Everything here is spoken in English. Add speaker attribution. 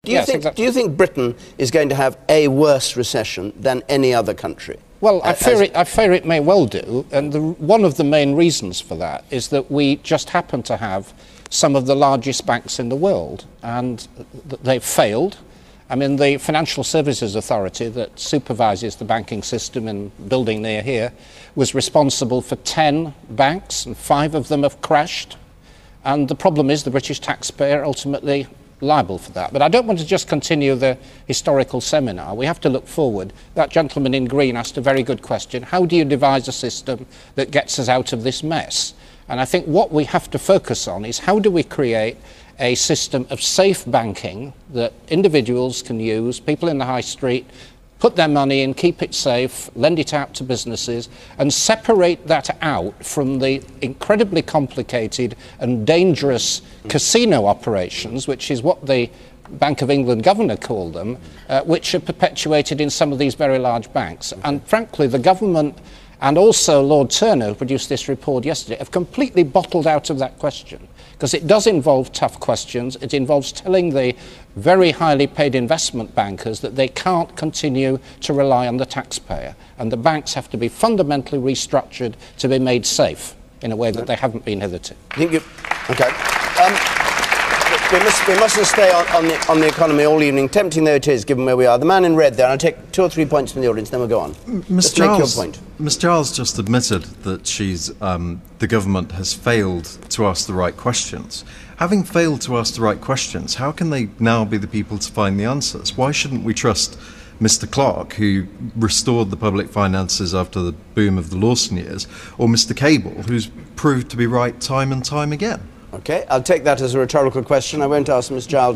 Speaker 1: Do you think Britain is going to have a worse recession than any other country?
Speaker 2: Well, I fear it may well do, and one of the main reasons for that is that we just happen to have some of the largest banks in the world, and they've failed. I mean, the Financial Services Authority that supervises the banking system in a building near here was responsible for 10 banks, and 5 of them have crashed. And the problem is the British taxpayer ultimately liable for that. But I don't want to just continue the historical seminar. We have to look forward. That gentleman in green asked a very good question. How do you devise a system that gets us out of this mess? And I think what we have to focus on is how do we create a system of safe banking that individuals can use, people in the high street, put their money in, keep it safe, lend it out to businesses, and separate that out from the incredibly complicated and dangerous casino operations, which is what the Bank of England governor called them, which are perpetuated in some of these very large banks. And frankly, the government and also Lord Turner, who produced this report yesterday, have completely bottled out of that question, because it does involve tough questions. It involves telling the very highly paid investment bankers that they can't continue to rely on the taxpayer, and the banks have to be fundamentally restructured to be made safe in a way that they haven't been hitherto.
Speaker 1: Okay. We mustn't stay on the economy all evening, tempting though it is, given where we are. The man in red there, and I'll take 2 or 3 points from the audience, then we'll go on.
Speaker 3: Ms Giles just admitted that the government has failed to ask the right questions. Having failed to ask the right questions, how can they now be the people to find the answers? Why shouldn't we trust Mr Clarke, who restored the public finances after the boom of the Lawson years, or Mr Cable, who's proved to be right time and time again?
Speaker 1: Okay, I'll take that as a rhetorical question. I won't ask Ms Giles.